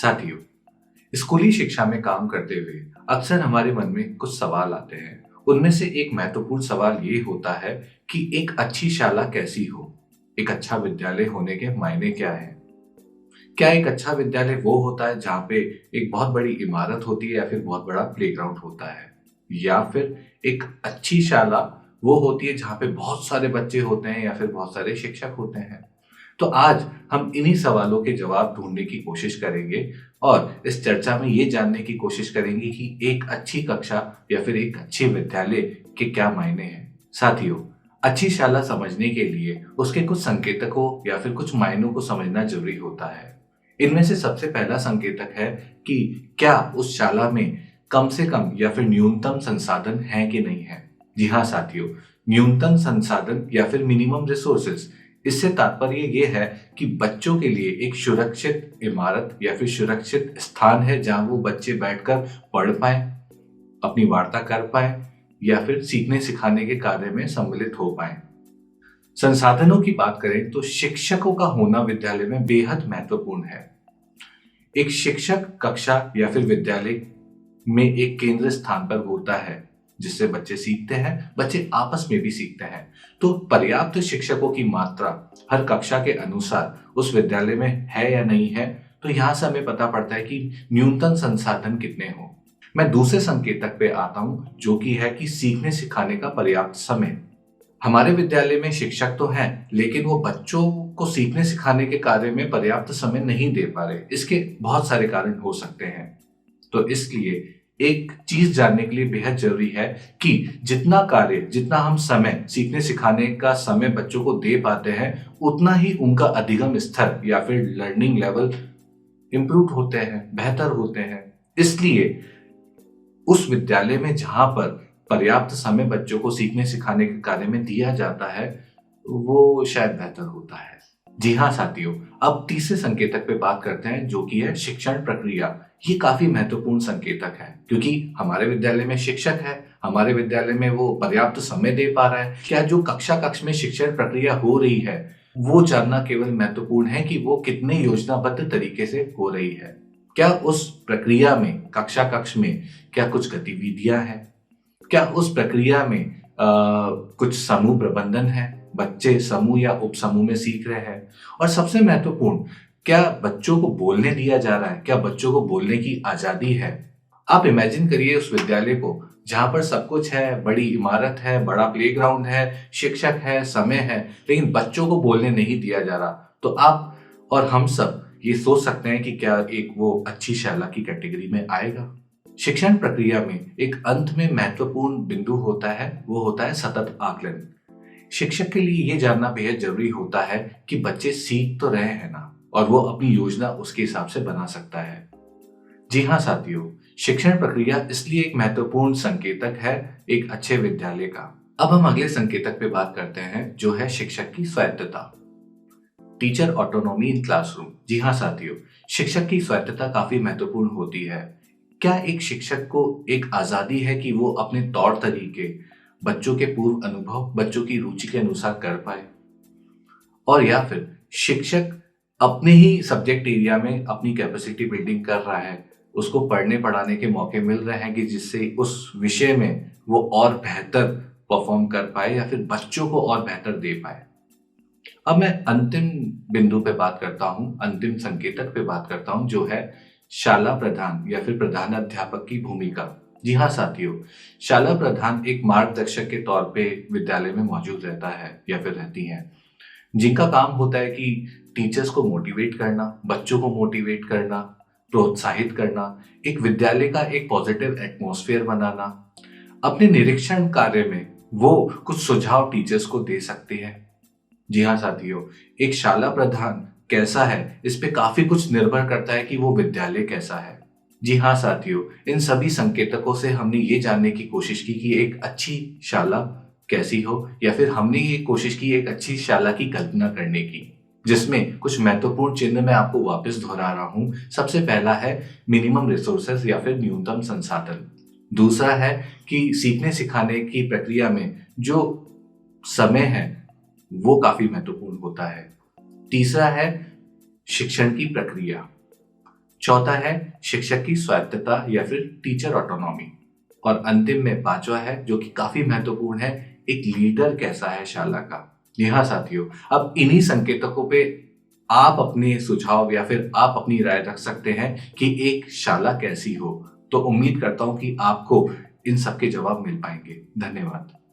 साथियों, स्कूली शिक्षा में काम करते हुए अक्सर हमारे मन में कुछ सवाल आते हैं। उनमें से एक महत्वपूर्ण सवाल ये होता है कि एक अच्छी शाला कैसी हो? एक अच्छा विद्यालय होने के मायने क्या हैं? क्या एक अच्छा विद्यालय वो होता है जहाँ पे एक बहुत बड़ी इमारत होती है या फिर बहुत बड़ा प्लेग्राउंड होता है? या फिर एक अच्छी शाला वो होती है जहाँ पे बहुत सारे बच्चे होते हैं या फिर बहुत सारे शिक्षक होते हैं? तो आज हम इन्हीं सवालों के जवाब ढूंढने की कोशिश करेंगे और इस चर्चा में ये जानने की कोशिश करेंगे कि एक अच्छी कक्षा या फिर एक अच्छे विद्यालय के क्या मायने हैं। साथियों, अच्छी शाला समझने के लिए उसके कुछ संकेतकों या फिर कुछ मायनों को समझना जरूरी होता है। इनमें से सबसे पहला संकेतक है कि क्या उस शाला में कम से कम या फिर न्यूनतम संसाधन है कि नहीं है। जी हाँ साथियों, न्यूनतम संसाधन या फिर मिनिमम रिसोर्सेज, इससे तात्पर्य ये है कि बच्चों के लिए एक सुरक्षित इमारत या फिर सुरक्षित स्थान है जहां वो बच्चे बैठकर पढ़ पाए, अपनी वार्ता कर पाए या फिर सीखने सिखाने के कार्य में सम्मिलित हो पाए। संसाधनों की बात करें तो शिक्षकों का होना विद्यालय में बेहद महत्वपूर्ण है। एक शिक्षक कक्षा या फिर विद्यालय में एक केंद्र स्थान पर होता है जिससे बच्चे सीखते हैं, बच्चे आपस में भी सीखते हैं। तो पर्याप्त शिक्षकों की मात्रा हर कक्षा के अनुसार उस विद्यालय में है या नहीं है, तो यहाँ से हमें पता पड़ता है कि न्यूनतम संसाधन कितने हों। मैं दूसरे संकेतक पे आता हूँ जो कि है कि सीखने सिखाने का पर्याप्त समय। हमारे विद्यालय में शिक्षक तो हैं, लेकिन वो बच्चों को सीखने सिखाने के कार्य में पर्याप्त समय नहीं दे पा रहे। इसके बहुत सारे कारण हो सकते हैं। तो इसलिए एक चीज जानने के लिए बेहद जरूरी है कि जितना कार्य, जितना हम समय सीखने सिखाने का समय बच्चों को दे पाते हैं, उतना ही उनका अधिगम स्तर या फिर लर्निंग लेवल इंप्रूव होते हैं, बेहतर होते हैं। इसलिए उस विद्यालय में जहां पर पर्याप्त समय बच्चों को सीखने सिखाने के कार्य में दिया जाता है, वो शायद बेहतर होता है। जी हाँ साथियों, अब तीसरे संकेतक पे बात करते हैं जो कि है शिक्षण प्रक्रिया। ये काफी महत्वपूर्ण संकेतक है क्योंकि हमारे विद्यालय में शिक्षक है, हमारे विद्यालय में वो पर्याप्त समय दे पा रहा है। क्या जो कक्षा कक्ष में शिक्षण प्रक्रिया हो रही है वो जानना केवल महत्वपूर्ण है कि वो कितने योजनाबद्ध तरीके से हो रही है। क्या उस प्रक्रिया में, कक्षा कक्ष में क्या कुछ गतिविधियां हैं? क्या उस प्रक्रिया में कुछ समूह प्रबंधन है, बच्चे समूह या उप समूह में सीख रहे हैं? और सबसे महत्वपूर्ण, क्या बच्चों को बोलने दिया जा रहा है? क्या बच्चों को बोलने की आजादी है? आप इमेजिन करिए उस विद्यालय को जहां पर सब कुछ है, बड़ी इमारत है, बड़ा प्लेग्राउंड है, शिक्षक है, समय है, लेकिन बच्चों को बोलने नहीं दिया जा रहा। तो आप और हम सब ये सोच सकते हैं कि क्या एक वो अच्छी शाला की कैटेगरी में आएगा। शिक्षण प्रक्रिया में एक अंत में महत्वपूर्ण बिंदु होता है, वो होता है सतत आकलन। शिक्षक के लिए ये जानना बेहद जरूरी होता है कि बच्चे सीख तो रहे हैं ना, और वो अपनी योजना उसके हिसाब से बना सकता है। जी हाँ साथियों, शिक्षण प्रक्रिया इसलिए एक महत्वपूर्ण संकेतक है एक अच्छे विद्यालय का। अब हम अगले संकेतक पे बात करते हैं जो है शिक्षक की स्वायत्तता, टीचर ऑटोनॉमी इन क्लासरूम। जी हाँ साथियों, शिक्षक की स्वायत्तता काफी महत्वपूर्ण होती है। क्या एक शिक्षक को एक आजादी है कि वो अपने तौर तरीके बच्चों के पूर्व अनुभव, बच्चों की रुचि के अनुसार कर पाए? और या फिर शिक्षक अपने ही सब्जेक्ट एरिया में अपनी कैपेसिटी बिल्डिंग कर रहा है, उसको पढ़ने पढ़ाने के मौके मिल रहे हैं कि जिससे उस विषय में वो और बेहतर परफॉर्म कर पाए या फिर बच्चों को और बेहतर दे पाए। अब मैं अंतिम बिंदु पे बात करता हूँ, अंतिम संकेतक पे बात करता हूँ जो है शाला प्रधान या फिर प्रधान अध्यापक की भूमिका। जी हाँ साथियों, शाला प्रधान एक मार्गदर्शक के तौर पे विद्यालय में मौजूद रहता है या फिर रहती हैं, जिनका काम होता है कि टीचर्स को मोटिवेट करना, बच्चों को मोटिवेट करना, प्रोत्साहित करना, एक विद्यालय का एक पॉजिटिव एटमॉस्फेयर बनाना। अपने निरीक्षण कार्य में वो कुछ सुझाव टीचर्स को दे सकते हैं। जी हाँ साथियों, एक शाला प्रधान कैसा है इस पे काफी कुछ निर्भर करता है कि वो विद्यालय कैसा है। जी हाँ साथियों, इन सभी संकेतकों से हमने ये जानने की कोशिश की कि एक अच्छी शाला कैसी हो, या फिर हमने ये कोशिश की एक अच्छी शाला की कल्पना करने की, जिसमें कुछ महत्वपूर्ण चिन्ह मैं आपको वापस दोहरा रहा हूं। सबसे पहला है मिनिमम रिसोर्सेस या फिर न्यूनतम संसाधन। दूसरा है कि सीखने सिखाने की प्रक्रिया में जो समय है वो काफी महत्वपूर्ण होता है। तीसरा है शिक्षण की प्रक्रिया। चौथा है शिक्षक की स्वायत्तता या फिर टीचर ऑटोनॉमी। और अंतिम में पांचवा है जो कि काफी महत्वपूर्ण है, एक लीडर कैसा है शाला का। जी हाँ साथियों, अब इन्हीं संकेतकों पे आप अपने सुझाव या फिर आप अपनी राय रख सकते हैं कि एक शाला कैसी हो। तो उम्मीद करता हूं कि आपको इन सब के जवाब मिल पाएंगे। धन्यवाद।